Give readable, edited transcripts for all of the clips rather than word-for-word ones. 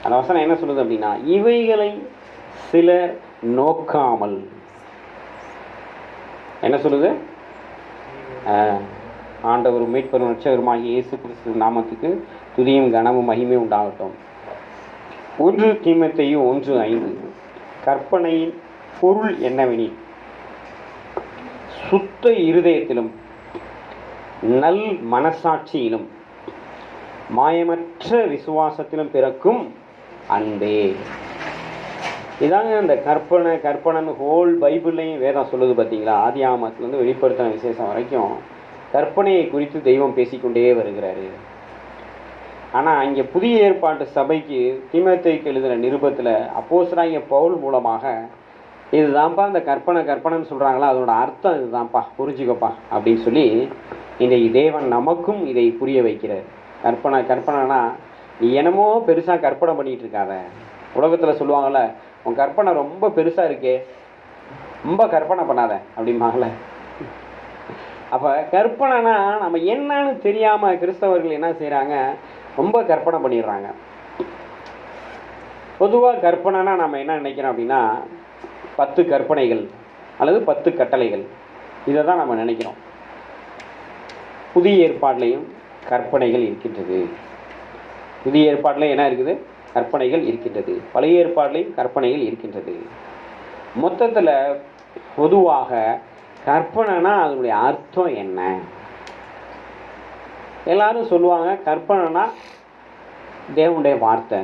அந்த வசனம் என்ன சொல்லுது அப்படின்னா, இவைகளை சிலர் நோக்காமல், என்ன சொல்லுது? ஆண்டவர் மீட்பரும் ரட்சகருமாகிய இயேசு கிறிஸ்து நாமத்துக்கு துதியும் கனமும் மகிமை உண்டாகட்டும். 1 தீமோத்தேயு 1:5 கற்பனையின் பொருள் என்னவெனில், சுத்த இருதயத்திலும் நல் மனசாட்சியிலும் மாயமற்ற விசுவாசத்திலும் பிறக்கும் அன்பே. இதாங்க இந்த கற்பனைன்னு ஹோல் பைபிள்லையும் வேதம் சொல்லுது பார்த்தீங்களா. ஆதியாகமத்திலிருந்து வெளிப்படுத்தின விசேஷம் வரைக்கும் கற்பனையை குறித்து தெய்வம் பேசிக்கொண்டே வருகிறாரு. ஆனால் இங்கே புதிய ஏற்பாட்டு சபைக்கு தீமோத்தேயுக்கு எழுதின நிருபத்தில் அப்போஸ்தலனாகிய பவுல் மூலமாக இதுதான்ப்பா இந்த கற்பனைன்னு சொல்கிறாங்களா, அதோட அர்த்தம் இதுதான்ப்பா, புரிஞ்சுக்கப்பா அப்படின்னு சொல்லி இன்றைக்கு தேவன் நமக்கும் இதை புரிய வைக்கிறார். கற்பனைனா நீ என்னமோ பெருசாக கற்பனை பண்ணிகிட்டு இருக்காத. உலகத்தில் சொல்லுவாங்கள்ல, உன் கற்பனை ரொம்ப பெருசாக இருக்கே, ரொம்ப கற்பனை பண்ணாத அப்படிம்பாங்கள்ல. அப்போ கற்பனைனா நம்ம என்னன்னு தெரியாமல் கிறிஸ்தவர்கள் என்ன செய்கிறாங்க, ரொம்ப கற்பனை பண்ணிடுறாங்க. பொதுவாக கற்பனைனா நம்ம என்ன நினைக்கிறோம் அப்படின்னா, 10 கற்பனைகள் அல்லது 10 கட்டளைகள், இதை தான் நம்ம நினைக்கிறோம். புதிய ஏற்பாட்டிலையும் கற்பனைகள் இருக்கின்றது. புதிய ஏற்பாட்டில் என்ன இருக்குது? கற்பனைகள் இருக்கின்றது. பழைய ஏற்பாட்டிலையும் கற்பனைகள் இருக்கின்றது. மொத்தத்தில் பொதுவாக கற்பனைனா அதனுடைய அர்த்தம் என்ன? எல்லாரும் சொல்லுவாங்க கற்பனைனா தேவனுடைய வார்த்தை.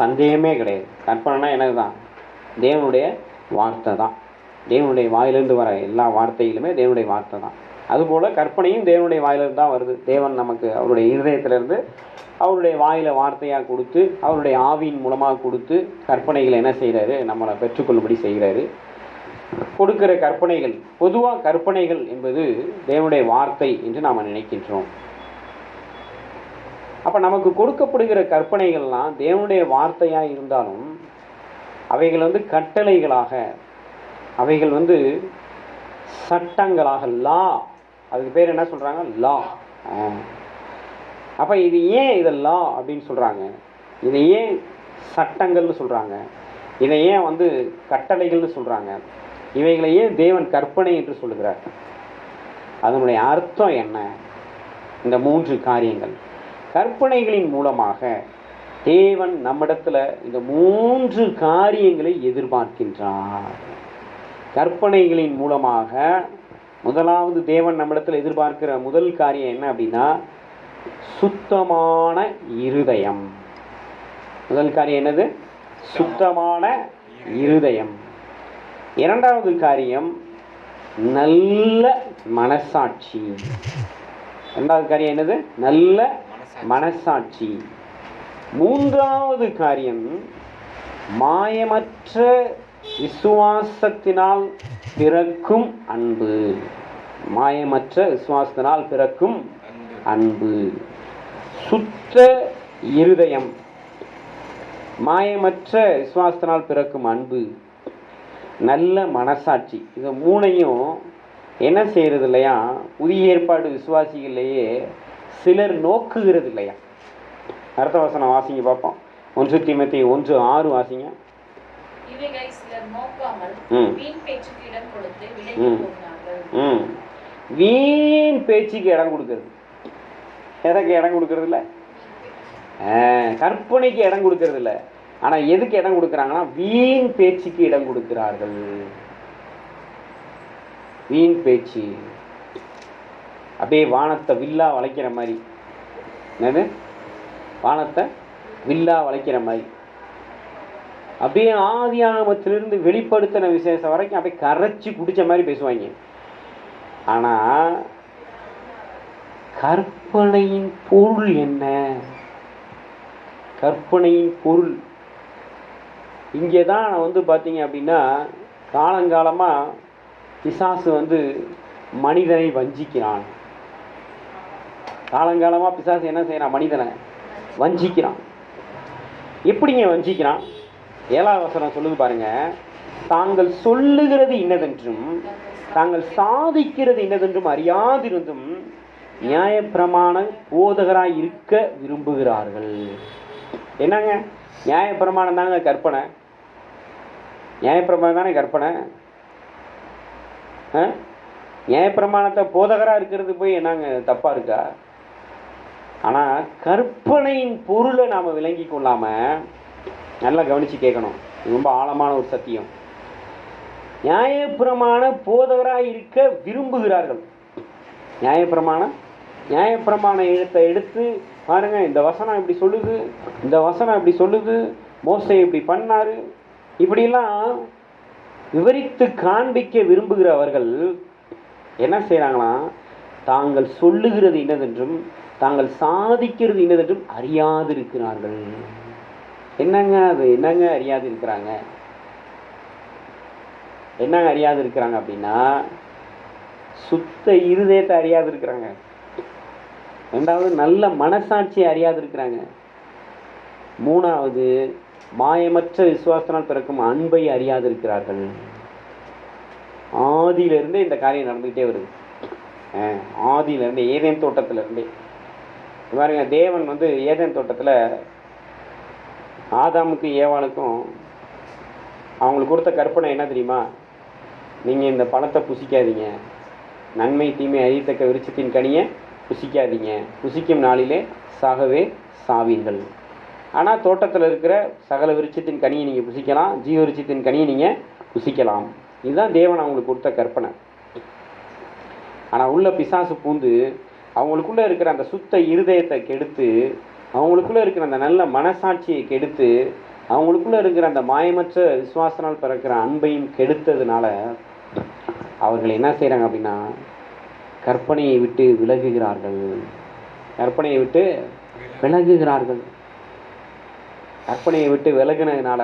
சந்தேகமே கிடையாது. கற்பனைனா என்னது தான்? தேவனுடைய வார்த்தை தான். தேவனுடைய வாயிலிருந்து வர எல்லா வார்த்தைகளுமே தேவனுடைய வார்த்தை தான். அதுபோல் கற்பனையும் தேவனுடைய வாயிலிருந்து தான் வருது. தேவன் நமக்கு அவருடைய இருதயத்திலிருந்து அவருடைய வாயில் வார்த்தையாக கொடுத்து, அவருடைய ஆவியின் மூலமாக கொடுத்து கற்பனைகளை என்ன செய்கிறாரு, நம்மளை பெற்றுக்கொள்ளும்படி செய்கிறாரு. கொடுக்கிற கற்பனைகள், பொதுவாக கற்பனைகள் என்பது தேவனுடைய வார்த்தை என்று நாம் நினைக்கின்றோம். அப்போ நமக்கு கொடுக்கப்படுகிற கற்பனைகள்லாம் தேவனுடைய வார்த்தையாக இருந்தாலும் அவைகள் கட்டளைகளாக, அவைகள் சட்டங்களாக, லா, அதுக்கு பேர் என்ன சொல்கிறாங்க? லா. அப்போ இது ஏன் இதை லா அப்படின்னு சொல்கிறாங்க? இதை ஏன் சட்டங்கள்னு சொல்கிறாங்க? இதை ஏன் கட்டளைகள்னு சொல்கிறாங்க? இவைகளை ஏன் தேவன் கற்பனை என்று சொல்லுகிறார்? அதனுடைய அர்த்தம் என்ன? இந்த 3 காரியங்கள். கற்பனைகளின் மூலமாக தேவன் நம்மிடத்தில் இந்த 3 காரியங்களை எதிர்பார்க்கின்றார். கற்பனைகளின் மூலமாக முதலாவது தேவன் நம்மிடத்தில் எதிர்பார்க்கிற முதல் காரியம் என்ன அப்படின்னா, சுத்தமான இருதயம். முதல் காரியம் என்னது? சுத்தமான இருதயம். இரண்டாவது காரியம் நல்ல மனசாட்சி. இரண்டாவது காரியம் என்னது? நல்ல மனசாட்சி. மூன்றாவது காரியம் மாயமற்ற விசுவாசத்தினால் பிறக்கும் அன்பு. மாயமற்ற விசுவாசத்தினால் பிறக்கும் அன்பு. சுத்த இருதயம், மாயமற்ற விசுவாசத்தினால் பிறக்கும் அன்பு, நல்ல மனசாட்சி. இது 3ஐயும் என்ன செய்கிறது இல்லையா, புதிய ஏற்பாடு விசுவாசிகளையே சிலர் நோக்குகிறது இல்லையா. அடுத்த வசனம் வாசிங்க பார்ப்போம். 1 தீமோத்தேயு 1:6 வாசிங்க. வீண் பேச்சுக்கு இடம் கொடுக்கறது. எதற்கு இடம் கொடுக்கறது இல்லை? கற்பனைக்கு இடம் கொடுக்கறது இல்லை. ஆனால் எதுக்கு இடம் கொடுக்குறாங்கன்னா, வீண் பேச்சுக்கு இடம் கொடுக்கிறார்கள். வீண் பேச்சு அப்படியே வானத்தை வில்லா வளைக்கிற மாதிரி. என்னது? வானத்தை வில்லா வளைக்கிற மாதிரி. அப்படியே ஆதியாகமத்திலிருந்து வெளிப்படுத்தின விசேஷம் வரைக்கும் அப்படியே கரைச்சி குடித்த மாதிரி பேசுவாங்க. ஆனால் கற்பனையின் பொருள் என்ன? கற்பனையின் பொருள் இங்கே தான் பார்த்தீங்க அப்படின்னா, காலங்காலமாக பிசாசு மனிதனை வஞ்சிக்கிறான். காலங்காலமாக பிசாசு என்ன செய்யறான்? மனிதனை வஞ்சிக்கிறான். எப்படிங்க வஞ்சிக்கிறான்? 7ஆம் வசனம் சொல்லுது பாருங்க. தாங்கள் சொல்லுகிறது இன்னதென்றும் தாங்கள் சாதிக்கிறது இன்னதென்றும் அறியாதிருந்தும் நியாயப்பிரமாண போதகராய் இருக்க விரும்புகிறார்கள். என்னங்க நியாயப்பிரமாணம் தாங்க கற்பனை, நியாயப்பிரமாணம் தானே கற்பனை. நியாயப்பிரமாணத்தை போதகராக இருக்கிறது போய் என்னங்க தப்பாக இருக்கா? ஆனால் கற்பனையின் பொருளை நாம் விளங்கி கொள்ளாமல் நல்லா கவனித்து கேட்கணும். இது ரொம்ப ஆழமான ஒரு சத்தியம். நியாயப்பிரமாண போதகராக இருக்க விரும்புகிறார்கள். நியாயப்பிரமாண எழுத்தை எடுத்து பாருங்க, இந்த வசனம் இப்படி சொல்லுது, இந்த வசனம் இப்படி சொல்லுது, மோசே இப்படி பண்ணாரு, இப்படிலாம் விவரித்து காண்பிக்க விரும்புகிறவர்கள் என்ன செய்கிறாங்களாம், தாங்கள் சொல்லுகிறது இன்னதென்றும் தாங்கள் சாதிக்கிறது இன்னதென்றும் அறியாது இருக்கிறார்கள். என்னங்க அது? என்னங்க அறியாது இருக்கிறாங்க? என்னங்க அறியாது இருக்கிறாங்க அப்படின்னா, சுத்த இருதயத்தை அறியாது இருக்கிறாங்க. ரெண்டாவது, நல்ல மனசாட்சியை அறியாது இருக்கிறாங்க. மூணாவது, மாயமற்ற விசுவாசத்தினால் பிறக்கும் அன்பை அறியாது இருக்கிறார்கள். ஆதியிலிருந்தே இந்த காரியம் நடந்துகிட்டே வருது. ஆதியிலிருந்தே, ஏதேன் தோட்டத்திலிருந்தே பாருங்க. தேவன் ஏதேன் தோட்டத்தில் ஆதாமுக்கும் ஏவாளுக்கும் அவங்களுக்கு கொடுத்த கற்பனை என்ன தெரியுமா? நீங்கள் இந்த பழத்தை புசிக்காதீங்க, நன்மை தீமை அறியத்தக்க விருட்சத்தின் கனியை புசிக்காதீங்க, புசிக்கும் நாளிலே சாகவே சாவீர்கள். ஆனால் தோட்டத்தில் இருக்கிற சகல விருட்சத்தின் கனியை நீங்கள் புசிக்கலாம், ஜீவ விருட்சத்தின் கனியை நீங்கள் புசிக்கலாம். இதுதான் தேவன் அவங்களுக்கு கொடுத்த கற்பனை. ஆனால் உள்ள பிசாசு பூந்து அவங்களுக்குள்ளே இருக்கிற அந்த சுத்த இருதயத்தை கெடுத்து, அவங்களுக்குள்ளே இருக்கிற அந்த நல்ல மனசாட்சியை கெடுத்து, அவங்களுக்குள்ளே இருக்கிற அந்த மாயமற்ற விசுவாசனால் பிறக்கிற அன்பையும் கெடுத்ததுனால அவர்கள் என்ன செய்கிறாங்க அப்படின்னா, கற்பனையை விட்டு விலகுகிறார்கள். கற்பனையை விட்டு விலகினதுனால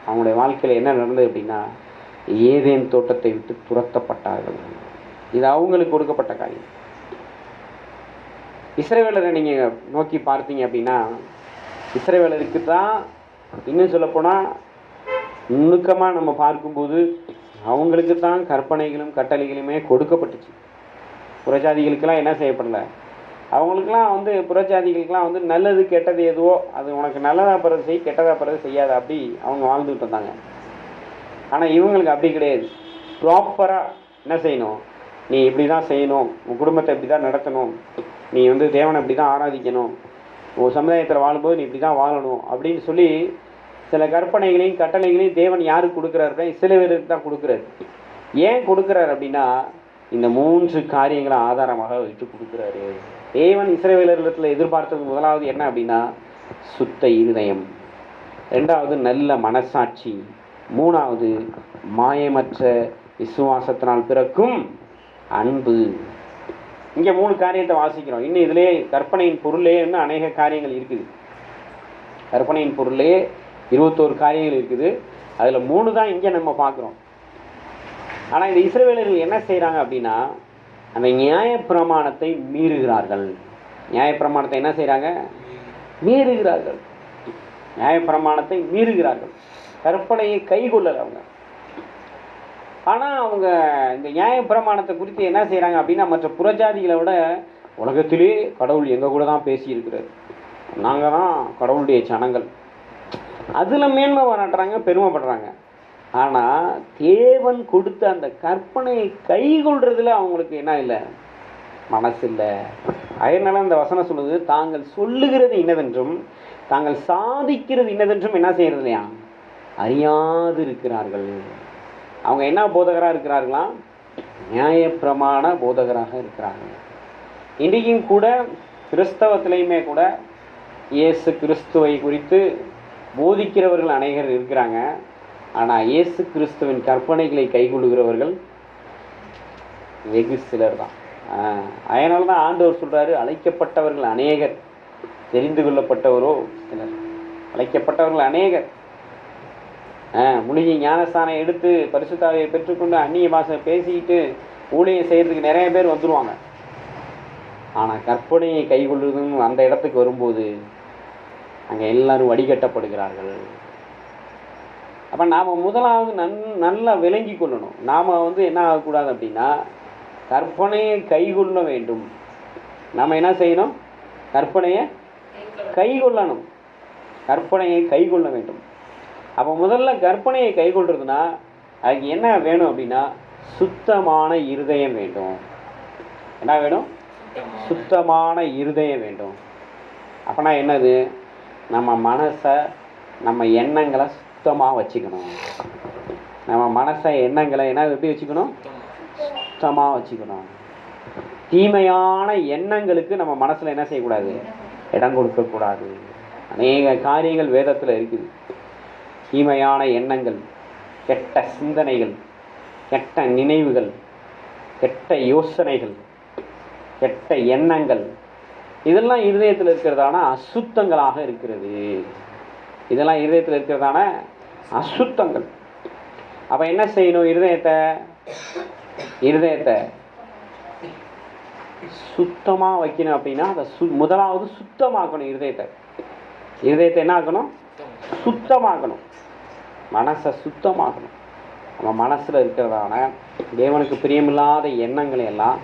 அவங்களுடைய வாழ்க்கையில் என்ன நடந்தது அப்படின்னா, ஏதேன் தோட்டத்தை விட்டு துரத்தப்பட்டார்கள். இது அவங்களுக்கு கொடுக்கப்பட்ட காரியம். இஸ்ரவேலரை நீங்கள் நோக்கி பார்த்தீங்க அப்படின்னா, இஸ்ரவேலருக்கு தான் இன்னும் சொல்லப்போனால் நுணுக்கமாக நம்ம பார்க்கும்போது அவங்களுக்கு தான் கற்பனைகளும் கட்டளைகளுமே கொடுக்கப்பட்டுச்சு. புறஜாதிகளுக்கெல்லாம் என்ன செய்யப்படலை. அவங்களுக்கெல்லாம் புறஜாதிகளுக்கெல்லாம் நல்லது கெட்டது எதுவோ அது உனக்கு நல்லதாக பிறகு செய், கெட்டதாக பிறகு செய்யாது, அப்படி அவங்க வாழ்ந்துகிட்டு இருந்தாங்க. ஆனால் இவங்களுக்கு அப்படி கிடையாது. ப்ராப்பராக என்ன செய்யணும், நீ இப்படி தான் செய்யணும், உன் குடும்பத்தை இப்படி தான் நடத்தணும், நீ தேவனை இப்படி தான் ஆராதிக்கணும், உன் சமுதாயத்தில் வாழும்போது நீ இப்படி தான் வாழணும் அப்படின்னு சொல்லி சில கற்பனைகளையும் கட்டளைகளையும் தேவன் யாருக்கு கொடுக்குறாருன்னா இஸ்ரவேலருக்கு தான் கொடுக்குறாரு. ஏன் கொடுக்குறாரு அப்படின்னா, இந்த 3 காரியங்களை ஆதாரமாக வச்சு கொடுக்குறாரு. தேவன் இஸ்ரவேலரிடத்தில் எதிர்பார்த்தது முதலாவது என்ன அப்படின்னா, சுத்த இருதயம். ரெண்டாவது, நல்ல மனசாட்சி. மூணாவது, மாயமற்ற விசுவாசத்தினால் பிறக்கும் அன்பு. இங்கே 3 காரியத்தை வாசிக்கிறோம். இன்னும் இதிலே கற்பனையின் பொருளே இன்னும் அநேக காரியங்கள் இருக்குது. கற்பனையின் பொருளே 21 காரியங்கள் இருக்குது. அதில் 3 தான் இங்கே நம்ம பார்க்குறோம். ஆனால் இந்த இஸ்ரவேலர்கள் என்ன செய்கிறாங்க அப்படின்னா, அந்த நியாயப்பிரமாணத்தை மீறுகிறார்கள். நியாயப்பிரமாணத்தை என்ன செய்கிறாங்க? மீறுகிறார்கள். நியாயப்பிரமாணத்தை மீறுகிறார்கள். கற்பனையை கைகொள்ளலை அவங்க. ஆனால் அவங்க இந்த நியாயப்பிரமாணத்தை குறித்து என்ன செய்கிறாங்க அப்படின்னா, மற்ற புறஜாதிகளை விட உலகத்திலே கடவுள் எங்கள் கூட தான் பேசியிருக்கிறார், நாங்கள் தான் கடவுளுடைய சனங்கள், அதில் மேன்மை பாராட்டுறாங்க, பெருமைப்படுறாங்க. ஆனால் தேவன் கொடுத்த அந்த கற்பனையை கைகொள்றதுல அவங்களுக்கு என்ன இல்லை, மனசு இல்லை. அதனால அந்த வசனம் சொல்லுது, தாங்கள் சொல்லுகிறது இன்னதென்றும் தாங்கள் சாதிக்கிறது இன்னதென்றும் என்ன செய்யறது இல்லையா, அறியாது இருக்கிறார்கள். அவங்க என்ன போதகராக இருக்கிறார்களாம்? நியாயப்பிரமாண போதகராக இருக்கிறார்கள். இன்றைக்கும் கூட கிறிஸ்தவத்திலையுமே கூட இயேசு கிறிஸ்துவை குறித்து போதிக்கிறவர்கள் அநேகர் இருக்கிறாங்க. ஆனால் இயேசு கிறிஸ்துவின் கற்பனைகளை கைகொள்ளுகிறவர்கள் வெகு சிலர் தான். அதனால தான் ஆண்டவர் சொல்கிறாரு, அழைக்கப்பட்டவர்கள் அநேகர், தெரிந்து கொள்ளப்பட்டவரோ சிலர். அழைக்கப்பட்டவர்கள் அநேகர். முழுகி ஞானஸ்தானம் எடுத்து பரிசுத்தாவியை பெற்றுக்கொண்டு அந்நிய பாஷை பேசிக்கிட்டு ஊழியம் செய்கிறதுக்கு நிறைய பேர் வந்துடுவாங்க. ஆனால் கற்பனையை கைகொள்ளுதுன்னு அந்த இடத்துக்கு வரும்போது அங்கே எல்லாரும் வடிகட்டப்படுகிறார்கள். அப்போ நாம் முதலாவது நல்லா விளங்கி கொள்ளணும். நாம் என்ன ஆகக்கூடாது அப்படின்னா, கற்பனையை கைகொள்ள வேண்டும். நாம் என்ன செய்யணும்? கற்பனையை கைகொள்ளணும். கற்பனையை கைக்கொள்ள வேண்டும். அப்போ முதல்ல கற்பனையை கைக்கொள்றதுன்னா அதுக்கு என்ன வேணும் அப்படின்னா சுத்தமான இருதயம் வேண்டும். என்ன வேணும்? சுத்தமான இருதயம் வேண்டும். அப்போனா என்னது? நம்ம மனசை, நம்ம எண்ணங்களை சுத்தமாக வச்சுக்கணும். நம்ம மனசை, எண்ணங்களை என்ன எப்படி வச்சுக்கணும்? சுத்தமாக வச்சுக்கணும். தீமையான எண்ணங்களுக்கு நம்ம மனசில் என்ன செய்யக்கூடாது? இடம் கொடுக்கக்கூடாது. அநேக காரியங்கள் வேதத்தில் இருக்குது. தீமையான எண்ணங்கள், கெட்ட சிந்தனைகள், கெட்ட நினைவுகள், கெட்ட யோசனைகள், கெட்ட எண்ணங்கள், இதெல்லாம் இருதயத்தில் இருக்கிறதான அசுத்தங்களாக இருக்கிறது. இதெல்லாம் இருதயத்தில் இருக்கிறதான அசுத்தங்கள். அப்போ என்ன செய்யணும்? இருதயத்தை சுத்தமாக வைக்கணும். அப்படின்னா அதை முதலாவது சுத்தமாக்கணும். இருதயத்தை என்ன ஆக்கணும்? சுத்தமாக்கணும். மனசை சுத்தமாக்கணும். நம்ம மனசில் இருக்கிறதான தேவனுக்கு பிரியமில்லாத எண்ணங்களை எல்லாம்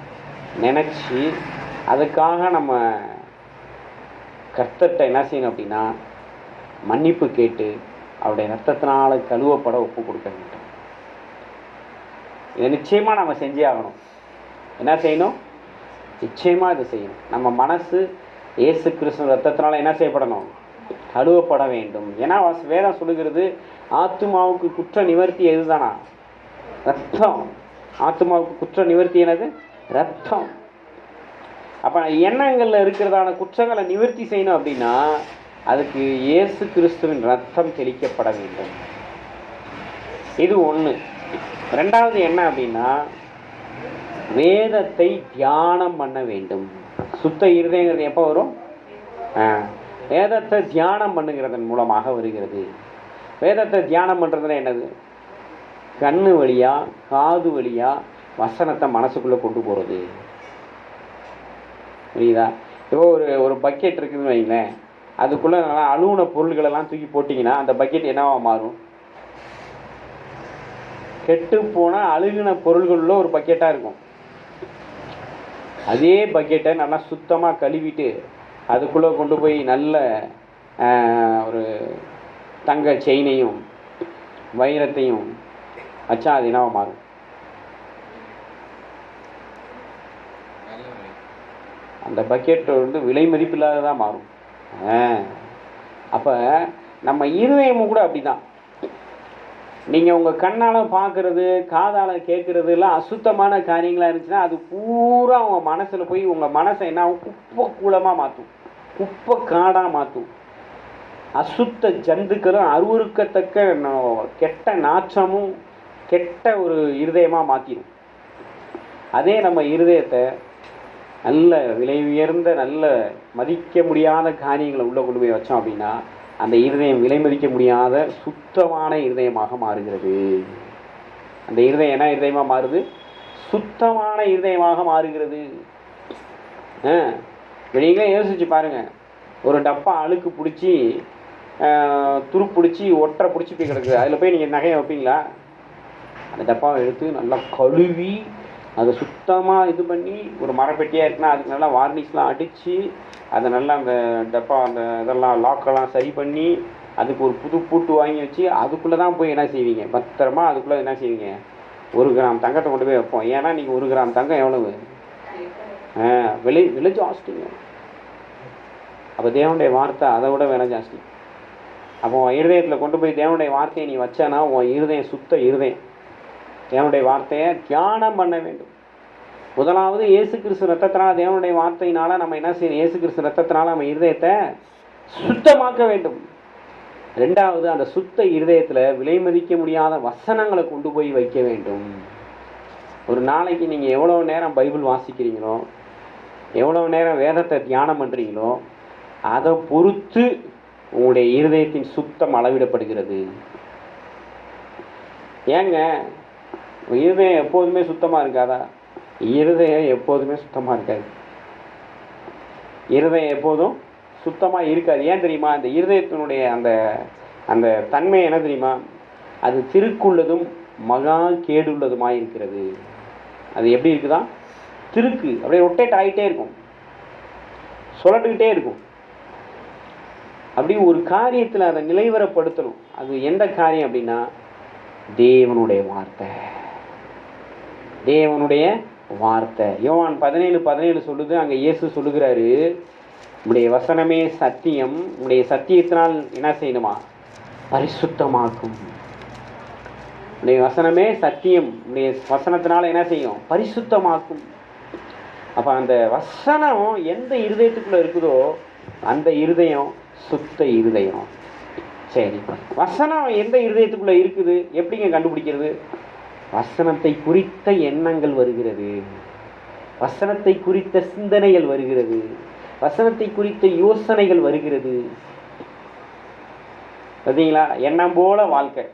நினச்சி அதுக்காக நம்ம கர்த்தர்கிட்ட என்ன செய்யணும் அப்படின்னா மன்னிப்பு கேட்டு அவருடைய ரத்தத்தினால கழுவப்பட ஒப்பு கொடுக்க வேண்டும். இதை நிச்சயமாக நம்ம செஞ்சே ஆகணும். என்ன செய்யணும்? நிச்சயமாக இதை செய்யணும். நம்ம மனசு இயேசு கிறிஸ்து ரத்தத்தினால என்ன செய்யப்படணும்? கழுவப்பட வேண்டும். ஏன்னா வேதம் சொல்லுகிறது ஆத்துமாவுக்கு குற்ற நிவர்த்தி எதுதானா? ரத்தம். ஆத்துமாவுக்கு குற்ற நிவர்த்தி என்னது? ரத்தம். அப்போ எண்ணங்களில் இருக்கிறதான குற்றங்களை நிவர்த்தி செய்யணும் அப்படின்னா அதுக்கு இயேசு கிறிஸ்துவின் ரத்தம் தெளிக்கப்பட வேண்டும். இது ஒன்று. ரெண்டாவது என்ன அப்படின்னா வேதத்தை தியானம் பண்ண வேண்டும். சுத்த இருதயங்கிறது எப்போ வரும்? வேதத்தை தியானம் பண்ணுகிறதன் மூலமாக வருகிறது. வேதத்தை தியானம் பண்ணுறதுனா என்னது? கண்ணு வழியா, காது வழியா வசனத்தை மனசுக்குள்ளே கொண்டு போகிறது. புரியுதா? இப்போ ஒரு பக்கெட் இருக்குதுன்னு வைங்களேன், அதுக்குள்ளே நல்லா அழுகுன பொருள்களெல்லாம் தூக்கி போட்டிங்கன்னா அந்த பக்கெட் என்னவா மாறும்? கெட்டு போனால் அழுகுன பொருள்களில் ஒரு பக்கெட்டாக இருக்கும். அதே பக்கெட்டை நல்லா சுத்தமாக கழுவிட்டு அதுக்குள்ளே கொண்டு போய் நல்ல ஒரு தங்க செயினையும் வைரத்தையும் வச்சா அது என்னவா மாறும்? அந்த பக்கெட் விலை மதிப்பில்லாததான் மாறும். அப்போ நம்ம இருதயமும் கூட அப்படி தான். நீங்கள் உங்கள் கண்ணால் பார்க்குறது, காதால் கேட்குறது எல்லாம் அசுத்தமான காரியங்களாக இருந்துச்சுன்னா அது பூரா உங்கள் மனசில் போய் உங்கள் மனசை என்ன ஆகும்? குப்பை கூலமாக மாற்றும், குப்பை காடாக மாற்றும். அசுத்த ஜந்துக்களும் அருவருக்கத்தக்க கெட்ட நாற்றமும் கெட்ட ஒரு இருதயமாக மாற்றிடும். அதே நம்ம இருதயத்தை நல்ல விலை உயர்ந்த நல்ல மதிக்க முடியாத காரியங்களை உள்ளே கொண்டு போய் வச்சோம் அப்படின்னா அந்த இருதயம் விலை மதிக்க முடியாத சுத்தமான இருதயமாக மாறுகிறது. அந்த இருதயம் என்ன இருதயமாக மாறுது? சுத்தமான இருதயமாக மாறுகிறது. நீங்களே யோசிச்சு பாருங்க. ஒரு டப்பா அழுக்கு பிடிச்சி துரு பிடிச்சி ஒட்டரை பிடிச்சி போய் கிடக்குது. அதில் போய் நீங்கள் நகையை வைப்பீங்களா? அந்த டப்பாவை எடுத்து நல்லா கழுவி அதை சுத்தமாக இது பண்ணி ஒரு மரப்பெட்டியாக இருக்குன்னா அதுக்கு நல்லா வார்னிஷ்லாம் அடித்து அதை நல்லா அந்த டப்பா அந்த இதெல்லாம் லாக்கெல்லாம் சரி பண்ணி அதுக்கு ஒரு புது பூட்டு வாங்கி வச்சு அதுக்குள்ளே தான் போய் என்ன செய்வீங்க? பத்திரமா அதுக்குள்ளே என்ன செய்வீங்க? 1 கிராம் தங்கத்தை கொண்டு போய் வைப்போம். ஏன்னா நீங்கள் 1 கிராம் தங்கம் எவ்வளவு விலை ஜாஸ்திங்க. அப்போ தேவனுடைய வார்த்தை அதை விட விலை ஜாஸ்தி. அப்போ இருதயத்தில் கொண்டு போய் தேவனுடைய வார்த்தையை நீ வச்சேன்னா உன் இருதயம் சுத்த இருதயம். தேவனுடைய வார்த்தையை தியானம் பண்ண வேண்டும். முதலாவது இயேசு கிறிஸ்து ரத்தத்தினால் தேவனுடைய வார்த்தையினால நம்ம என்ன செய்யணும்? இயேசு கிறிஸ்து ரத்தத்தினால நம்ம இருதயத்தை சுத்தமாக்க வேண்டும். ரெண்டாவது அந்த சுத்த இருதயத்தில் விலை மதிக்க முடியாத வசனங்களை கொண்டு போய் வைக்க வேண்டும். ஒரு நாளைக்கு நீங்கள் எவ்வளோ நேரம் பைபிள் வாசிக்கிறீங்களோ, எவ்வளோ நேரம் வேதத்தை தியானம் பண்ணுறீங்களோ அதை பொறுத்து உங்களுடைய இருதயத்தின் சுத்தம் அளவிடப்படுகிறது. ஏங்க இருதயம் எப்போதுமே சுத்தமாக இருக்காதா? இருதயம் எப்போதுமே சுத்தமாக இருக்காது. இருதயம் எப்போதும் சுத்தமாக இருக்காது. ஏன் தெரியுமா? அந்த இருதயத்தினுடைய அந்த அந்த தன்மை என்ன தெரியுமா? அது திருக்குள்ளதும் மகா கேடுள்ளதுமாக இருக்கிறது. அது எப்படி இருக்குதா? திருக்கு அப்படியே ரொட்டேட் ஆகிட்டே இருக்கும், சுழட்டுக்கிட்டே இருக்கும். அப்படி ஒரு காரியத்தில் அதை நிலைவரப்படுத்தணும். அது எந்த காரியம் அப்படின்னா தேவனுடைய வார்த்தை. தேவனுடைய வார்த்தை. யோவான் 17:17 சொல்லுது. அங்கே இயேசு சொல்லுகிறாரு, உடைய வசனமே சத்தியம், உடைய சத்தியத்தினால் என்ன செய்யணுமா? பரிசுத்தமாக்கும். உடைய வசனமே சத்தியம், உடைய வசனத்தினால என்ன செய்யும்? பரிசுத்தமாக்கும். அப்போ அந்த வசனம் எந்த இருதயத்துக்குள்ளே இருக்குதோ அந்த இருதயம் சுத்த இருதயம். சரி, வசனம் எந்த இருதயத்துக்குள்ளே இருக்குது எப்படிங்க கண்டுபிடிக்கிறது? வசனத்தை குறித்த எண்ணங்கள் வருகிறது, வசனத்தை குறித்த சிந்தனைகள் வருகிறது, வசனத்தை குறித்த யோசனைகள் வருகிறது. பார்த்தீங்களா? எண்ணம் போல வாழ்க்கை.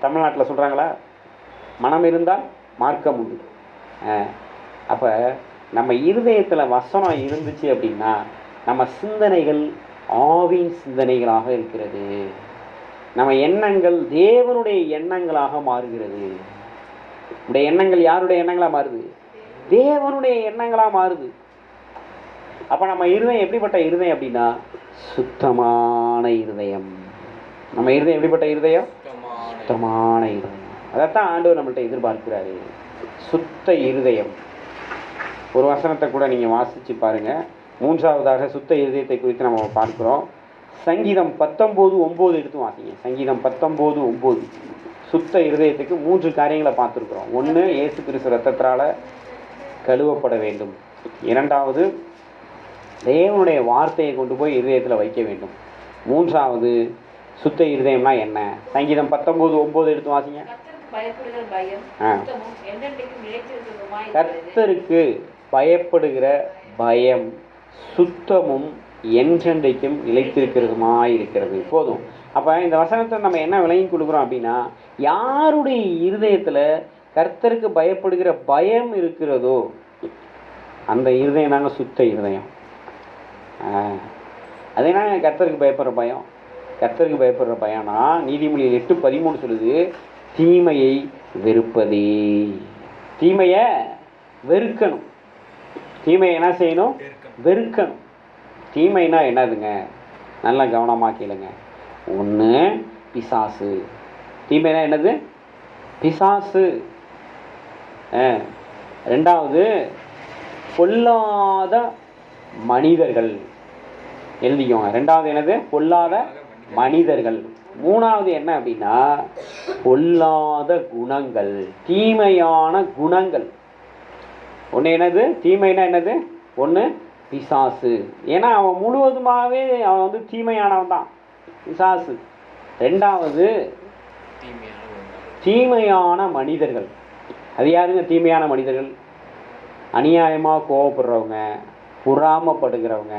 தமிழ்நாட்டில் சொல்கிறாங்களா, மனம் இருந்தால் மார்க்கம் உண்டு. அப்போ நம்ம இருதயத்தில் வசனம் இருந்துச்சு அப்படின்னா நம்ம சிந்தனைகள் ஆவின் சிந்தனைகளாக இருக்கிறது. நம்ம எண்ணங்கள் தேவனுடைய எண்ணங்களாக மாறுகிறது. இந்த எண்ணங்கள் யாருடைய எண்ணங்களாக மாறுது? தேவனுடைய எண்ணங்களாக மாறுது. அப்போ நம்ம இருதயம் எப்படிப்பட்ட இருதயம் அப்படின்னா சுத்தமான இருதயம். நம்ம இருதயம் எப்படிப்பட்ட இருதயம்? சுத்தமான இருதயம். அதைத்தான் ஆண்டவர் நம்மள்ட்ட எதிர்பார்க்கிறாரு, சுத்த இருதயம். ஒரு வசனத்தை கூட நீங்கள் வாசித்து பாருங்கள். மூன்றாவதாக சுத்த இருதயத்தை குறித்து நம்ம பார்க்குறோம். சங்கீதம் 19:9 எடுத்து வாசிங்க. சங்கீதம் 19:9. சுத்த இருதயத்துக்கு 3 காரியங்களை பார்த்துருக்குறோம். ஒன்று, இயேசு கிறிஸ்து ரத்தத்தால் கழுவப்பட வேண்டும். இரண்டாவது, தேவனுடைய வார்த்தையை கொண்டு போய் இருதயத்தில் வைக்க வேண்டும். மூன்றாவது, சுத்த இருதயம்னா என்ன? சங்கீதம் 19:9 எடுத்து வாசிங்க. கர்த்தருக்கு பயப்படுகிற பயம் சுத்தமும் என்றென்றைக்கும் நிலைத்திருக்கிறதுமாயிருக்கிறது. போதும். அப்போ இந்த வசனத்தை நம்ம என்ன விளங்கி கொடுக்குறோம் அப்படின்னா, யாருடைய இருதயத்தில் கர்த்தருக்கு பயப்படுகிற பயம் இருக்கிறதோ அந்த இருதயம் தாங்க சுத்த இருதயம். அதேனா கர்த்தருக்கு பயப்படுற பயம். கர்த்தருக்கு பயப்படுற பயம்னா நீதிமொழிகள் 8:13 சொல்லுது, தீமையை வெறுப்பதே. தீமையை வெறுக்கணும். தீமையை என்ன செய்யணும்? வெறுக்கணும். தீமைனா என்னதுங்க? நல்லா கவனமாக கேளுங்க. ஒன்று, பிசாசு. தீமைனா என்னது? பிசாசு. ரெண்டாவது, பொல்லாத மனிதர்கள். எழுதிக்கோங்க. ரெண்டாவது என்னது? பொல்லாத மனிதர்கள். மூணாவது என்ன அப்படின்னா பொல்லாத குணங்கள், தீமையான குணங்கள். ஒன்று என்னது? தீமைனா என்னது? ஒன்று பிசாசு. ஏன்னா அவன் முழுவதுமாகவே அவன் தீமையானவன் தான், பிசாசு. ரெண்டாவது தீமையான மனிதர்கள். அது யாருங்க தீமையான மனிதர்கள்? அநியாயமாக கோவப்படுறவங்க, பொறாமப்படுகிறவங்க,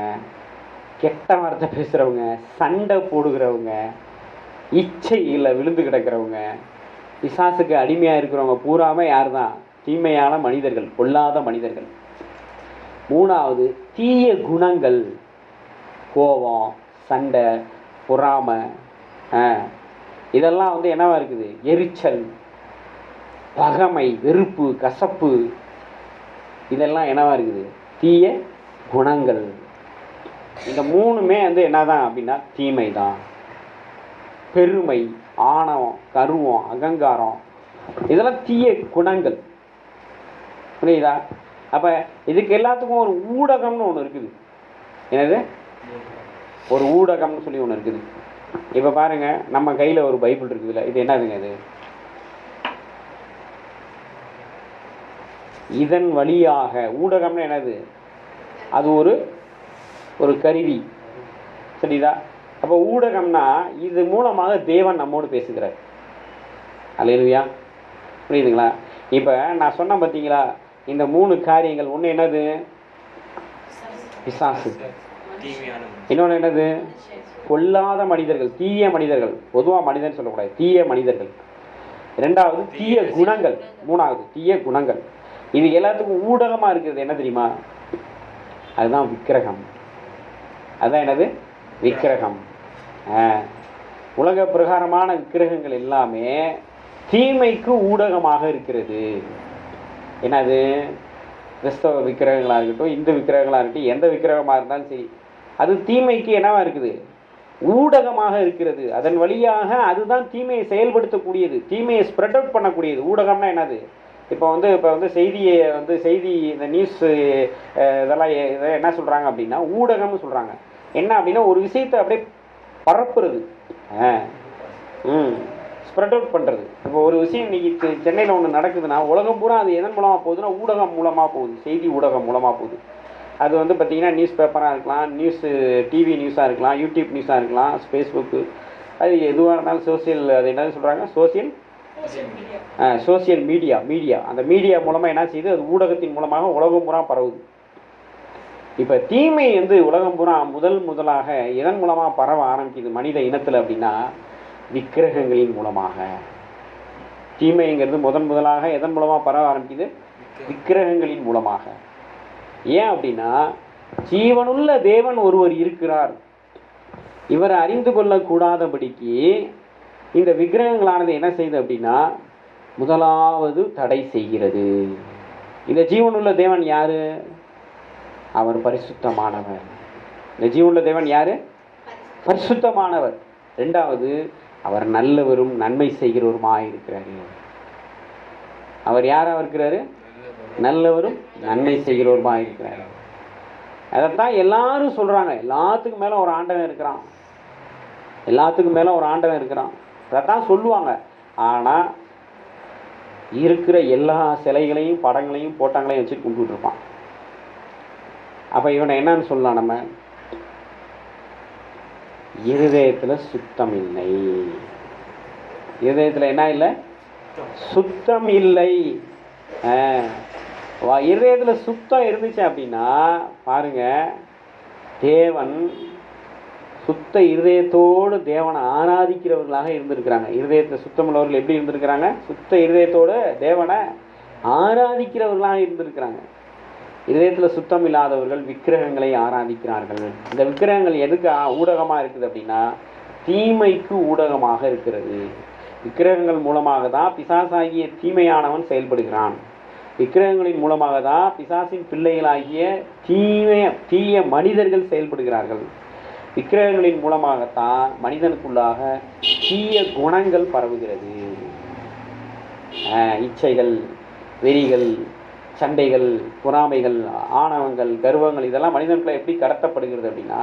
கெட்ட வார்த்தை பேசுகிறவங்க, சண்டை போடுகிறவங்க, இச்சையில் விழுந்து கிடக்கிறவங்க, பிசாசுக்கு அடிமையாக இருக்கிறவங்க பூராமல் யார் தான்? தீமையான மனிதர்கள், பொல்லாத மனிதர்கள். மூணாவது தீய குணங்கள், கோபம், சண்டை, பொறாமை, இதெல்லாம் என்னவா இருக்குது? எரிச்சல், பகைமை, வெறுப்பு, கசப்பு, இதெல்லாம் என்னவா இருக்குது? தீய குணங்கள். இந்த மூணுமே என்னதான் அப்படின்னா தீமை தான். பெருமை, ஆணவம், கருவம், அகங்காரம், இதெல்லாம் தீய குணங்கள். புரியுதா? அப்போ இதுக்கு எல்லாத்துக்கும் ஒரு ஊடகம்னு ஒன்று இருக்குது. என்னது? ஒரு ஊடகம்னு சொல்லி ஒன்று இருக்குது. இப்போ பாருங்க, நம்ம கையில் ஒரு பைபிள் இருக்குதுல்ல, இது என்னதுங்க? இது இதன் வழியாக, ஊடகம்னு என்னது? அது ஒரு கருவி. சரிதா? அப்போ ஊடகம்னா இது மூலமாக தேவன் நம்மோடு பேசுகிறார். அல்லேலூயா. புரியுதுங்களா? இப்போ நான் சொன்னேன் பார்த்தீங்களா, இந்த 3 காரியங்கள். ஒன்று என்னது? பிசாசு. இன்னொன்று என்னது? பொல்லாத மனிதர்கள், தீய மனிதர்கள். பொதுவாக மனிதன் சொல்லக்கூடாது, தீய மனிதர்கள். ரெண்டாவது தீய குணங்கள். மூணாவது தீய குணங்கள். இது எல்லாத்துக்கும் ஊடகமாக இருக்கிறது என்ன தெரியுமா? அதுதான் விக்கிரகம். அதுதான் என்னது? விக்கிரகம். உலக பிரகாரமான விக்கிரகங்கள் எல்லாமே தீமைக்கு ஊடகமாக இருக்கிறது. என்னது? கிறிஸ்தவ விக்கிரகங்களாக இருக்கட்டும், இந்து விக்கிரகங்களாக இருக்கட்டும், எந்த விக்கிரகமாக இருந்தாலும் சரி, அது தீமைக்கு என்னவா இருக்குது? ஊடகமாக இருக்கிறது. அதன் வழியாக அதுதான் தீமையை செயல்படுத்தக்கூடியது, தீமையை ஸ்ப்ரெட் அவுட் பண்ணக்கூடியது. ஊடகம்னா என்னது? இப்போ வந்து செய்தியை செய்தி இந்த நியூஸ் இதெல்லாம் இதை என்ன சொல்கிறாங்க அப்படின்னா ஊடகம்னு சொல்கிறாங்க. என்ன அப்படின்னா ஒரு விஷயத்தை அப்படியே பரப்புறது, ஸ்ப்ரெட் அவுட் பண்ணுறது. இப்போ ஒரு விஷயம் இன்றைக்கி சென்னையில் ஒன்று நடக்குதுன்னா உலகம் பூரா அது எதன் மூலமாக போகுதுன்னா ஊடகம் மூலமாக போகுது, செய்தி ஊடகம் மூலமாக போகுது. அது பார்த்திங்கன்னா நியூஸ் பேப்பராக இருக்கலாம், டிவி நியூஸாக இருக்கலாம், யூடியூப் நியூஸாக இருக்கலாம், ஃபேஸ்புக்கு, அது எதுவாக இருந்தாலும் சோசியல், அது என்ன சொல்கிறாங்க, சோசியல் மீடியா. அந்த மீடியா மூலமாக என்ன செய்யுது, அது ஊடகத்தின் மூலமாக உலகம் பூரா பரவுது. இப்போ தீமை உலகம் பூரா முதலாக எதன் மூலமாக பரவ ஆரம்பிக்குது மனித இனத்தில் அப்படின்னா விக்கிரகங்களின் மூலமாக. தீமைங்கிறது முதலாக எதன் மூலமாக பரவ ஆரம்பிக்குது? விக்கிரகங்களின் மூலமாக. ஏன் அப்படின்னா ஜீவனுள்ள தேவன் ஒருவர் இருக்கிறார், இவரை அறிந்து கொள்ளக்கூடாதபடிக்கு இந்த விக்கிரகங்களானது என்ன செய்யுது அப்படின்னா முதலாவது தடை செய்கிறது. இந்த ஜீவனுள்ள தேவன் யாரு? அவர் பரிசுத்தமானவர். இந்த ஜீவனுள்ள தேவன் யாரு? பரிசுத்தமானவர். ரெண்டாவது, அவர் நல்லவரும் நன்மை செய்கிறவருமாக இருக்கிறாரு. அவர் யாராக இருக்கிறாரு? நல்லவரும் நன்மை செய்கிறவருமாக இருக்கிறார். அதைத்தான் எல்லாரும் சொல்கிறாங்க. எல்லாத்துக்கும் மேலே ஒரு ஆண்டவன் இருக்கிறான், எல்லாத்துக்கும் மேலே ஒரு ஆண்டவன் இருக்கிறான், அதைத்தான் சொல்லுவாங்க. ஆனால் இருக்கிற எல்லா சிலைகளையும் படங்களையும் போட்டாங்களையும் வச்சுட்டு கும்பிட்டு இருப்பான். அப்போ இவனை என்னன்னு சொல்லலாம்? நம்ம இருதயத்தில் சுத்தம் இல்லை. இருதயத்தில் என்ன இல்லை? சுத்தம் இல்லை. இருதயத்தில் சுத்தம் இருந்துச்சு அப்படின்னா பாருங்க, தேவன் சுத்த இருதயத்தோடு தேவனை ஆராதிக்கிறவர்களாக இருந்திருக்கிறாங்க. இருதயத்தில் சுத்தம் உள்ளவர்கள் எப்படி இருந்திருக்கிறாங்க? சுத்த இருதயத்தோடு தேவனை ஆராதிக்கிறவர்களாக இருந்திருக்கிறாங்க. இருதயத்தில் சுத்தம் இல்லாதவர்கள் விக்கிரகங்களை ஆராதிக்கிறார்கள். இந்த விக்கிரகங்கள் எதுக்கு ஊடகமாக இருக்குது அப்படின்னா தீமைக்கு ஊடகமாக இருக்கிறது. விக்கிரகங்கள் மூலமாக தான் பிசாசாகிய தீமையானவன் செயல்படுகிறான். விக்கிரகங்களின் மூலமாக தான் பிசாசின் பிள்ளைகளாகிய தீய மனிதர்கள் செயல்படுகிறார்கள். விக்கிரகங்களின் மூலமாகத்தான் மனிதனுக்குள்ளாக தீய குணங்கள் பரவுகிறது. இச்சைகள், வெறிகள், சண்டைகள், பொறாமைகள், ஆணவங்கள், கர்வங்கள், இதெல்லாம் மனிதனுக்குள்ள எப்படி கடத்தப்படுகிறது அப்படின்னா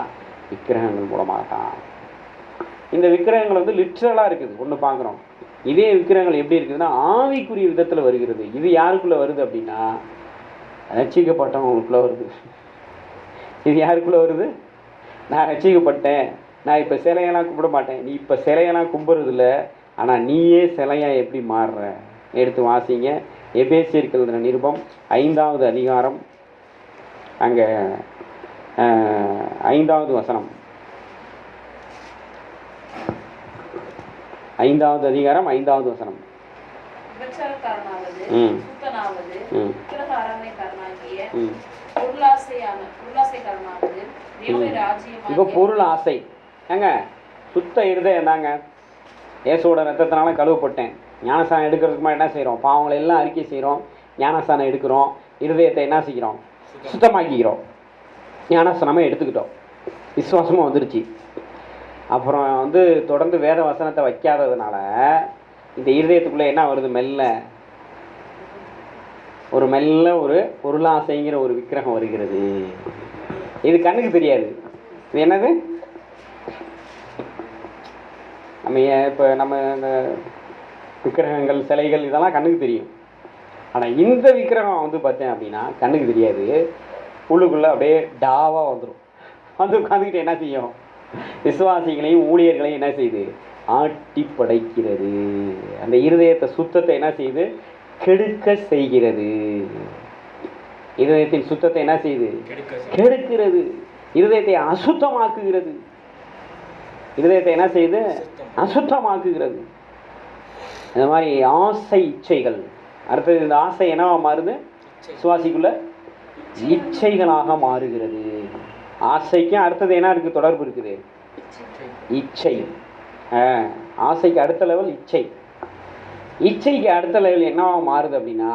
விக்கிரகங்கள் மூலமாக தான். இந்த விக்கிரகங்கள் லிட்ரலாக இருக்குது, ஒன்று பார்க்குறோம். இதே விக்கிரகங்கள் எப்படி இருக்குதுன்னா ஆவிக்குரிய விதத்தில் வருகிறது. இது யாருக்குள்ளே வருது அப்படின்னா ரட்சிக்கப்பட்டவங்களுக்குள்ளே வருது. இது யாருக்குள்ளே வருது? நான் ரட்சிக்கப்பட்டேன், நான் இப்போ சிலையெல்லாம் கும்பிட மாட்டேன். நீ இப்போ சிலையெல்லாம் கும்பிட்றதில்ல, ஆனால் நீயே சிலையாக எப்படி மாறுற? எடுத்து வாசிங்க. எபேசியர்கள் நிருபம் 5வது அதிகாரம், அங்கே 5வது வசனம். 5வது அதிகாரம் 5வது வசனம். இப்போ பொருள் ஆசை ஏங்க சுத்த இருதயம் தாங்க. இயேசுவோட ரத்தத்தினால கழுவப்பட்டேன். ஞானஸ்தானம் எடுக்கிறதுக்கு முன்னாடி என்ன செய்கிறோம்? பாவங்களை எல்லாம் அறிக்கை செய்கிறோம், ஞானஸ்தானம் எடுக்கிறோம், இருதயத்தை என்ன செய்கிறோம்? சுத்தமாக்கிக்கிறோம். ஞானஸ்தானமே எடுத்துக்கிட்டோம், விசுவாசமும் வந்துருச்சு. அப்புறம் தொடர்ந்து வேத வசனத்தை வைக்காததுனால இந்த இருதயத்துக்குள்ளே என்ன வருது? மெல்ல ஒரு பொருளாசைங்கிற ஒரு விக்கிரகம் வருகிறது. இது கண்ணுக்கு தெரியாது. இது என்னது? நம்ம இந்த விக்கிரகங்கள், சிலைகள் இதெல்லாம் கண்ணுக்கு தெரியும். ஆனால் இந்த விக்கிரகம் பார்த்தேன் அப்படின்னா கண்ணுக்கு தெரியாது. உள்ளுக்குள்ளே அப்படியே டாவாக வந்துடும். உட்காந்துக்கிட்டு என்ன செய்யும்? விசுவாசிகளையும் ஊழியர்களையும் என்ன செய்யுது? ஆட்டி படைக்கிறது. அந்த இருதயத்தை சுத்தத்தை என்ன செய்யுது? கெடுக்க செய்கிறது. இருதயத்தின் சுத்தத்தை என்ன செய்யுது? கெடுக்கிறது. இருதயத்தை அசுத்தமாக்குகிறது. இருதயத்தை என்ன செய்யுது? அசுத்தமாக்குகிறது. இந்த மாதிரி ஆசை, இச்சைகள். அடுத்தது இந்த ஆசை என்னவா மாறுது? சுவாசிக்குள்ள இச்சைகளாக மாறுகிறது. ஆசைக்கும் அடுத்தது என்ன இருக்குது? தொடர்பு இருக்குது. இச்சை. ஆசைக்கு அடுத்த லெவல் இச்சை. இச்சைக்கு அடுத்த லெவல் என்னவா மாறுது அப்படின்னா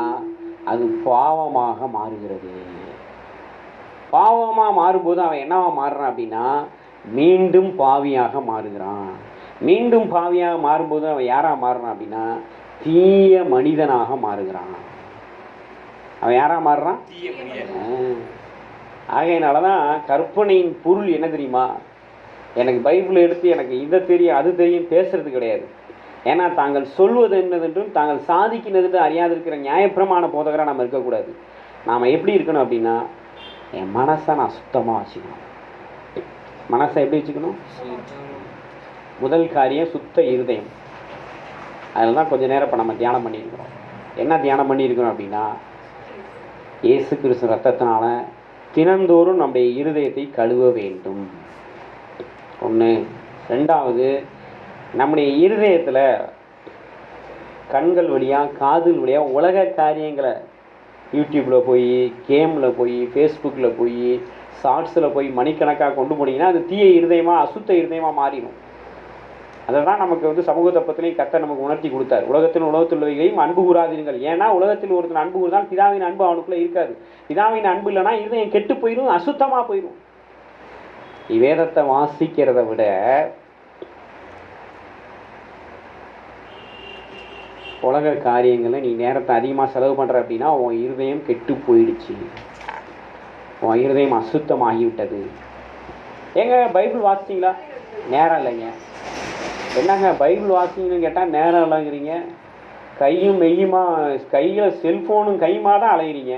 அது பாவமாக மாறுகிறது. பாவமாக மாறும்போது அவன் என்னவா மாறுறான் அப்படின்னா மீண்டும் பாவியாக மாறுகிறான். மீண்டும் பாவியாக மாறும்போது அவன் யாராக மாறுறான் அப்படின்னா தீய மனிதனாக மாறுகிறான். அவன் யாராக மாறுறான்? ஆகையினால தான் கற்பனையின் பொருள் என்ன தெரியுமா? எனக்கு பைபிள் எடுத்து எனக்கு இதை தெரியும் அது தெரியும் பேசுறது கிடையாது. ஏன்னா தாங்கள் சொல்வது என்னதென்றும் தாங்கள் சாதிக்கினது அறியாது இருக்கிற நியாயப்பிரமாண போதகராக நம்ம இருக்கக்கூடாது. நாம் எப்படி இருக்கணும் அப்படின்னா என் மனசை நான் சுத்தமாக வச்சுக்கணும். மனசை எப்படி வச்சுக்கணும்? முதல் காரியம் சுத்த இருதயம். அதில் தான் கொஞ்சம் நேரம் இப்போ நம்ம தியானம் பண்ணியிருக்கிறோம். என்ன தியானம் பண்ணியிருக்கிறோம் அப்படின்னா இயேசு கிறிஸ்து ரத்தத்தினால தினந்தோறும் நம்முடைய இருதயத்தை கழுவ வேண்டும். ஒன்று. ரெண்டாவது, நம்முடைய இருதயத்தில் கண்கள் வழியாக காதுகள் வழியாக உலக காரியங்களை யூடியூப்பில் போய் கேமில் போய் ஃபேஸ்புக்கில் போய் ஷார்ட்ஸில் போய் மணிக்கணக்காக கொண்டு போனீங்கன்னா அது தீய இருதயமாக அசுத்த இருதயமாக மாறிடும். அதை தான் நமக்கு சமூக தப்பத்திலையும் கர்த்தர் நமக்கு உணர்த்தி கொடுத்தார். உலகத்தில் உள்ளவைகளையும் அன்பு கூறாதீர்கள். ஏன்னா உலகத்தில் ஒருத்தன் அன்பு கூறுதான் பிதாவின் அன்பு அவனுக்குள்ளே இருக்காது. பிதாவின் அன்பு இல்லைன்னா இருதயம் கெட்டு போயிடும், அசுத்தமாக போயிடும். வேதத்தை வாசிக்கிறத விட உலக காரியங்களை நீ நேரத்தை அதிகமாக செலவு பண்ணுற அப்படின்னா உன் இருதயம் கெட்டு போயிடுச்சு, உன் இருதயம் அசுத்தமாகிவிட்டது. ஏங்க பைபிள் வாசிச்சிங்களா? நேரம் இல்லைங்க. என்னங்க பைபிள் வாசிங்கன்னு கேட்டால் நேரம் இல்லைங்கிறீங்க. கையும் மெய்யுமா கையில் செல்ஃபோனும் கையுமா தான் அலைகிறீங்க.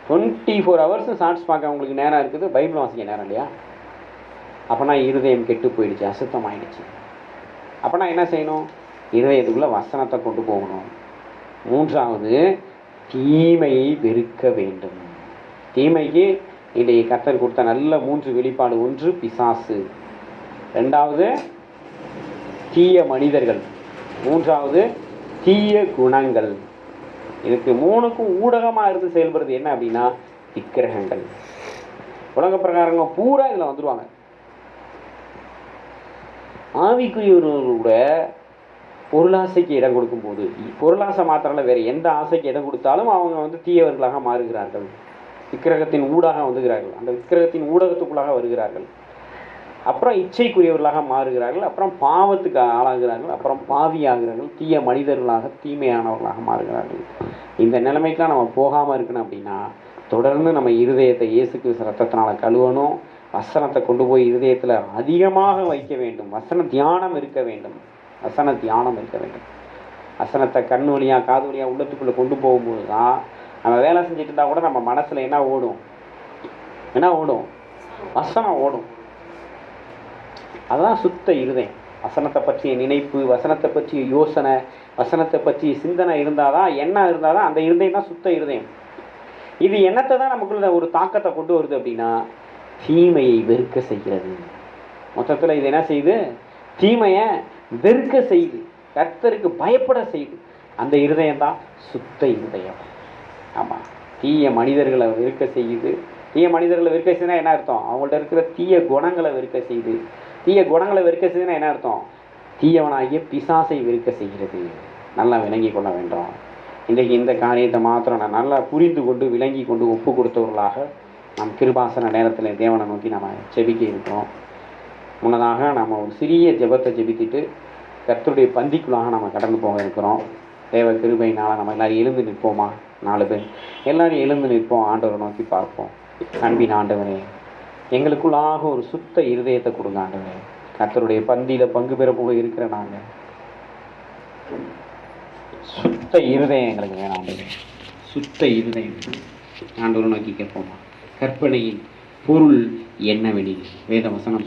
24 hours ஷார்ட்ஸ் பார்க்க உங்களுக்கு நேரம் இருக்குது, பைபிள் வாசிக்க நேரம் இல்லையா? அப்போனா இருதயம் கெட்டு போயிடுச்சு, அசுத்தமாயிடுச்சு. அப்போனா என்ன செய்யணும்? இருதயத்துக்குள்ளே வசனத்தை கொண்டு போகணும். மூன்றாவது, தீமையை வெறுக்க வேண்டும். தீமைக்கு இன்றைய கர்த்தர் கொடுத்த நல்ல 3 வெளிப்பாடு. ஒன்று பிசாசு, ரெண்டாவது தீய மனிதர்கள், மூன்றாவது தீய குணங்கள். இதுக்கு 3க்கும் ஊடகமாக இருந்து செயல்படுறது என்ன அப்படின்னா விக்கிரகங்கள். உலக பிரகாரங்க பூரா இதில் வந்துடுவாங்க. ஆவிக்குரியவர்களோட பொருளாசைக்கு இடம் கொடுக்கும்போது, பொருளாசை மாத்திரல வேறு எந்த ஆசைக்கு இடம் கொடுத்தாலும் அவங்க தீயவர்களாக மாறுகிறார்கள். விக்கிரகத்தின் ஊடாக வந்துகிறார்கள், அந்த விக்கிரகத்தின் ஊடகத்துக்குள்ளாக வருகிறார்கள். அப்புறம் இச்சைக்குரியவர்களாக மாறுகிறார்கள், அப்புறம் பாவத்துக்கு ஆளாகிறார்கள், அப்புறம் பாவியாகிறார்கள், தீய மனிதர்களாக தீமையானவர்களாக மாறுகிறார்கள். இந்த நிலைமைக்கெலாம் நம்ம போகாமல் இருக்கணும் அப்படின்னா தொடர்ந்து நம்ம இருதயத்தை இயேசு கிறிஸ்து ரத்தத்தினால கழுவணும். வசனத்தை கொண்டு போய் இருதயத்தில் அதிகமாக வைக்க வேண்டும். வசன தியானம் இருக்க வேண்டும். வசன தியானம் இருக்க வேண்டும். வசனத்தை கண் வழியாக காது வழியாக உள்ளத்துக்குள்ளே கொண்டு போகும்போது தான் நம்ம வேலை செஞ்சுட்டு இருந்தால் கூட நம்ம மனசில் என்ன ஓடும்? வசனம் ஓடும். அதுதான் சுத்த இருதயம். வசனத்தை பற்றிய நினைப்பு, வசனத்தை பற்றிய யோசனை, வசனத்தை பற்றிய சிந்தனை இருந்தால் தான், எண்ணம் இருந்தால் தான் அந்த இருதயம் தான் சுத்த இருதயம். இது எண்ணத்தை தான் நமக்குள்ள ஒரு தாக்கத்தை கொண்டு வருது அப்படின்னா தீமையை வெறுக்க செய்கிறது. மொத்தத்தில் இது என்ன செய்யுது? தீமையை வெறுக்க செய்யுது, கர்த்தருக்கு பயப்பட செய்யுது. அந்த இருதயம் தான் சுத்த இருதயம். ஆமாம், தீய மனிதர்களை வெறுக்க செய்யுது. தீய மனிதர்களை வெறுக்க செய்யுதுன்னா என்ன அர்த்தம்? அவங்கள்ட்ட இருக்கிற தீய குணங்களை வெறுக்க செய்யுது. தீய குணங்களை வெறுக்க செய்யுதுன்னா என்ன அர்த்தம்? தீயவனாகிய பிசாசை வெறுக்க செய்கிறது. நல்லா விளங்கி கொள்ள வேண்டும். இன்றைக்கு இந்த காரியத்தை மாத்திரம் நான் நல்லா புரிந்து கொண்டு விளங்கி கொண்டு ஒப்பு கொடுத்தவர்களாக நம் கிருபாசன நேரத்தில் தேவனை நோக்கி நம்ம ஜெபிக்க இருக்கிறோம். முன்னதாக நம்ம ஒரு சிறிய ஜெபத்தை ஜெபித்துட்டு கர்த்தருடைய பந்திக்குள்ளாக நம்ம கடந்து போக இருக்கிறோம். தேவ கிருபையினால் நம்ம எல்லோரும் எழுந்து நிற்போமா? 4 பேர் எல்லோரும் எழுந்து நிற்போம். ஆண்டவரை நோக்கி பார்ப்போம். அன்பின் ஆண்டவரே, எங்களுக்குள்ளாக ஒரு சுத்த இருதயத்தை கொடுங்க ஆண்டவரே. கர்த்தருடைய பந்தியில் பங்கு பெற போக இருக்கிற நாங்கள் சுத்த இருதயம் எங்களுக்கு வேணும் ஆண்டவரே. சுத்த இருதயம் ஆண்டவரை நோக்கி கேட்போமா? கற்பனையின் பொருள் என்னவெனில் வேத வசனம்